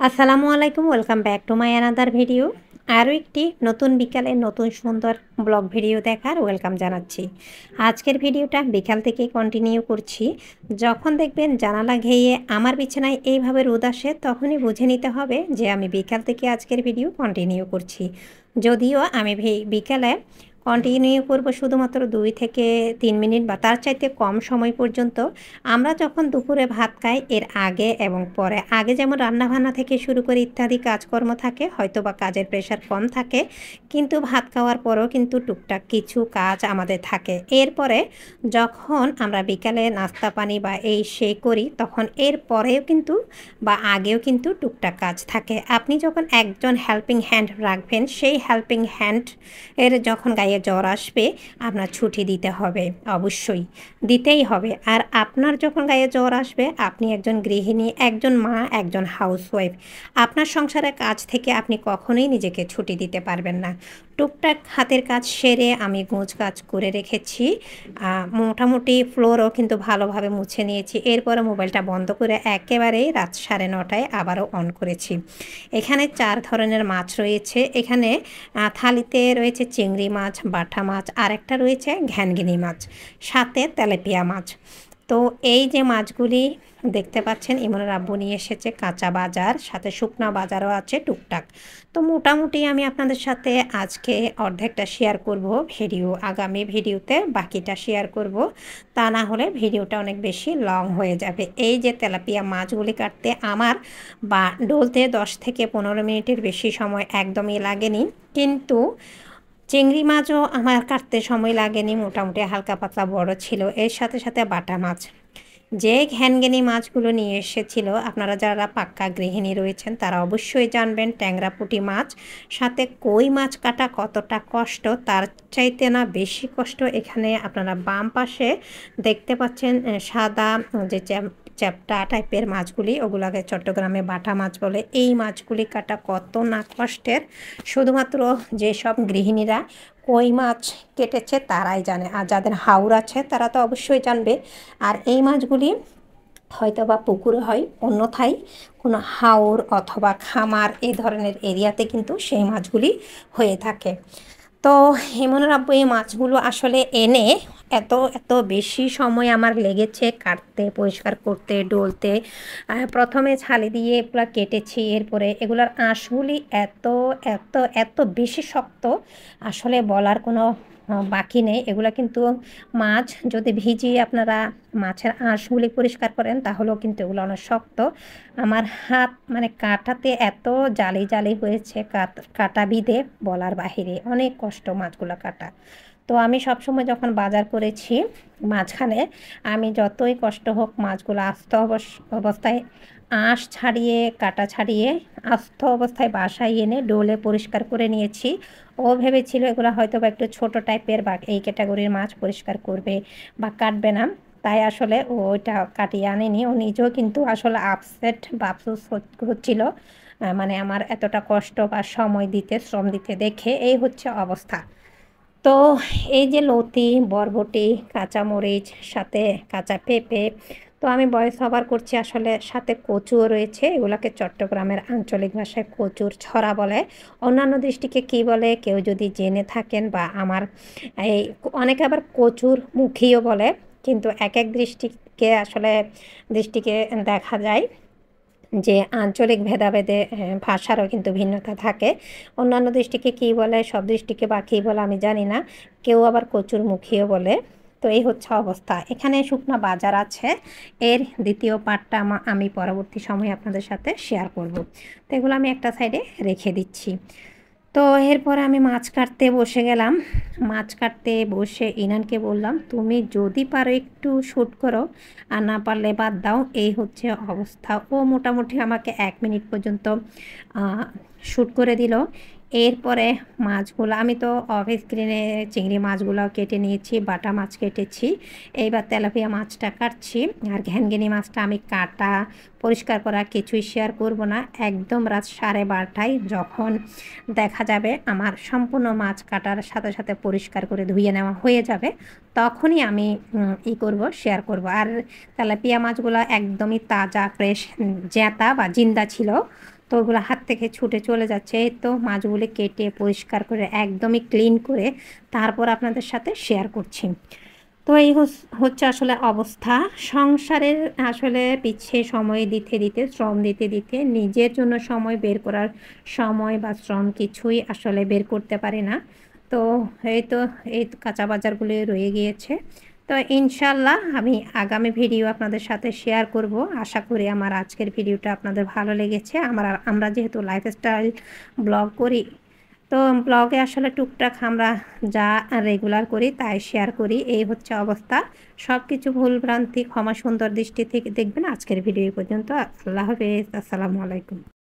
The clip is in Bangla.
আসসালামু আলাইকুম, welcome back to my another video. আরও একটি নতুন বিকালে নতুন সুন্দর ব্লগ ভিডিও দেখার ওয়েলকাম জানাচ্ছি। আজকের ভিডিওটা বিকাল থেকে কন্টিনিউ করছি। যখন দেখবেন জানালা ঘেয়ে আমার বিছানায় এইভাবে রোদ আসে, তখনই বুঝে নিতে হবে যে আমি বিকাল থেকে আজকের ভিডিও কন্টিনিউ করছি। যদিও আমি বিকালে কন্টিনিউ করব শুধুমাত্র 2 থেকে 3 মিনিট বা তার চাইতে কম সময় পর্যন্ত। আমরা যখন দুপুরে ভাত খাই এর আগে এবং পরে, আগে যেমন রান্নাবান্না থেকে শুরু করে ইত্যাদি কাজকর্ম থাকে, হয়তো বা কাজের প্রেশার কম থাকে, কিন্তু ভাত খাওয়ার পরেও কিন্তু টুকটাক কিছু কাজ আমাদের থাকে। এরপরে যখন আমরা বিকালে নাস্তা পানি বা এই সে করি, তখন এর পরেও কিন্তু বা আগেও কিন্তু টুকটাক কাজ থাকে। আপনি যখন একজন হেল্পিং হ্যান্ড রাখবেন, সেই হেল্পিং হ্যান্ড এর যখন গায়ে জ্বর আসবে, আপনার ছুটি দিতে হবে, অবশ্যই দিতেই হবে। আর আপনার যখন গায়ে জ্বর আসবে, আপনি একজন গৃহিণী, একজন মা, একজন হাউসওয়াইফ, আপনার সংসারের কাজ থেকে আপনি কখনোই নিজেকে ছুটি দিতে পারবেন না। টুকটাক হাতের কাজ সেরে আমি গোছ কাজ করে রেখেছি। মোটামুটি ফ্লোরও কিন্তু ভালোভাবে মুছে নিয়েছি। এরপরে মোবাইলটা বন্ধ করে একেবারেই রাত 9:30টায় আবারও অন করেছি। এখানে 4 ধরনের মাছ রয়েছে। এখানে থালিতে রয়েছে চিংড়ি মাছ, বাটা মাছ, আর একটা রয়েছে ঘ্যানগিনি মাছ, সাথে তেলাপিয়া মাছ। তো এই যে মাছগুলি দেখতে পাচ্ছেন, ইমনের আব্বু নিয়ে এসেছে কাঁচা বাজার, সাথে শুকনা বাজারও আছে টুকটাক। তো মোটামুটি আমি আপনাদের সাথে আজকে অর্ধেকটা শেয়ার করব ভিডিও, আগামী ভিডিওতে বাকিটা শেয়ার করব। তা না হলে ভিডিওটা অনেক বেশি লং হয়ে যাবে। এই যে তেলাপিয়া মাছগুলি কাটতে আমার বা ডলতে 10 থেকে 15 মিনিটের বেশি সময় একদমই লাগেনি, কিন্তু চিংড়ি মাছও আমার কাটতে সময় লাগেনি, মোটামুটি হালকা পাতলা বড় ছিল। এর সাথে সাথে বাটা মাছ, যে ঘ্যানঘেনি মাছগুলো নিয়ে এসেছিল, আপনারা যারা পাক্কা গৃহিণী রয়েছেন তারা অবশ্যই জানবেন ট্যাংরা পুঁটি মাছ সাথে কই মাছ কাটা কতটা কষ্ট। তার চাইতে না বেশি কষ্ট এখানে আপনারা বাম পাশে দেখতে পাচ্ছেন সাদা যে চ্যাপ্টা টাইপের মাছগুলি, ওগুলোকে চট্টগ্রামে বাটা মাছ বলে। এই মাছগুলি কাটা কত না কষ্টের, শুধুমাত্র যেসব গৃহিণীরা কই মাছ কেটেছে তারাই জানে, আর যাদের হাওর আছে তারা তো অবশ্যই জানবে। আর এই মাছগুলি হয়তো বা পুকুরে হয়, অন্যথায় কোনো হাওর অথবা খামার এই ধরনের এরিয়াতে কিন্তু সেই মাছগুলি হয়ে থাকে। তো ইমনের আব্বু এই মাছগুলো আসলে এনে এত এত বেশি সময় আমার লেগেছে কাটতে, পরিষ্কার করতে, ডলতে। প্রথমে ছালি দিয়ে এগুলো কেটেছি, এরপরে এগুলোর আঁশগুলি এত এত এত বেশি শক্ত, আসলে বলার কোনো বাকি নেই। এগুলো কিন্তু মাছ যদি ভিজিয়ে আপনারা মাছের আঁশগুলি পরিষ্কার করেন, তাহলেও কিন্তু এগুলো অনেক শক্ত। আমার হাত মানে কাটাতে এত জালি জালি হয়েছে, কাটা বিধে বলার বাহিরে, অনেক কষ্ট মাছগুলো কাটা। তো আমি সবসময় যখন বাজার করেছি, মাঝখানে আমি যতই কষ্ট হোক মাছগুলো আস্ত অবস্থায় আঁশ ছাড়িয়ে, কাটা ছাড়িয়ে আস্ত অবস্থায় বাসায় এনে ডোলে পরিষ্কার করে নিয়েছি। ও ভেবেছিল এগুলো হয়তো বা একটু ছোটো টাইপের বা এই ক্যাটাগরির মাছ, পরিষ্কার করবে বা কাটবে না, তাই আসলে ও ওইটা কাটিয়ে আনেনি। ও নিজেও কিন্তু আসলে আপসেট বা আফসোস হচ্ছিল, মানে আমার এতটা কষ্ট বা সময় দিতে, শ্রম দিতে দেখে। এই হচ্ছে অবস্থা। তো এই যে লতি, বরবটি, কাঁচামরিচ, সাথে কাঁচা পেঁপে, তো আমি ভয়েস ওভার করছি আসলে, সাথে কচুও রয়েছে। এগুলোকে চট্টগ্রামের আঞ্চলিক ভাষায় কচুর ছড়া বলে, অন্যান্য দৃষ্টিকে কী বলে কেউ যদি জেনে থাকেন, বা আমার এই অনেকে আবার কচুর মুখিও বলে, কিন্তু এক এক দৃষ্টিকে দেখা যায় যে আঞ্চলিক ভেদাভেদে ভাষারও কিন্তু ভিন্নতা থাকে। অন্যান্য দৃষ্টিকে কী বলে, সব দৃষ্টিকে বা কী বলে আমি জানি না, কেউ আবার কচুরমুখীও বলে। তো এই হচ্ছে অবস্থা। এখানে শুকনা বাজার আছে, এর দ্বিতীয় পার্টটা আমি পরবর্তী সময়ে আপনাদের সাথে শেয়ার করব। তো এগুলো আমি একটা সাইডে রেখে দিচ্ছি। তো এরপরে আমি মাছ কাটতে বসে গেলাম। মাছ কাটতে বসে ইনানকে বললাম, তুমি যদি পারো একটু শ্যুট করো, আর না পারলে বাদ দাও। এই হচ্ছে অবস্থা। ও মোটামুটি আমাকে 1 মিনিট পর্যন্ত শ্যুট করে দিল। এরপরে মাছগুলো আমি তো অফ স্ক্রিনে চিংড়ি মাছগুলোও কেটে নিয়েছি, বাটা মাছ কেটেছি। এইবার তেলাপিয়া মাছটা কাটছি। আর ঘ্যানঘেনি মাছটা আমি কাটা, পরিষ্কার করা কিছুই শেয়ার করব না। একদম রাত 12:30টায় যখন দেখা যাবে আমার সম্পূর্ণ মাছ কাটার সাথে সাথে পরিষ্কার করে ধুয়ে নেওয়া হয়ে যাবে, তখনই আমি শেয়ার করব। আর তেলাপিয়া মাছগুলো একদমই তাজা, ফ্রেশ, জ্যাঁতা বা জিন্দা ছিল। তো ওগুলো হাত থেকে ছুটে চলে যাচ্ছে। এই তো মাছগুলি কেটে পরিষ্কার করে একদমই ক্লিন করে তারপর আপনাদের সাথে শেয়ার করছি। তো এই হচ্ছে আসলে অবস্থা। সংসারের আসলে পিছে সময় দিতে, দিতে, শ্রম দিতে, দিতে নিজের জন্য সময় বের করার সময় বা শ্রম কিছুই আসলে বের করতে পারি না। তো এই তো কাঁচা বাজারগুলো রয়ে গিয়েছে। তো ইনশাআল্লাহ আমি আগামী ভিডিও আপনাদের সাথে শেয়ার করব। আশা করি আমার আজকের ভিডিওটা আপনাদের ভালো লেগেছে। আমরা যেহেতু লাইফস্টাইল ব্লগ করি, তো ব্লগে আসলে টুকটাক আমরা যা রেগুলার করি তাই শেয়ার করি। এই হচ্ছে অবস্থা। সব কিছু ভুলভ্রান্তি ক্ষমা সুন্দর দৃষ্টি থেকে দেখবেন। আজকের ভিডিও পর্যন্ত। আল্লাহ হাফেজ। আসসালামু আলাইকুম।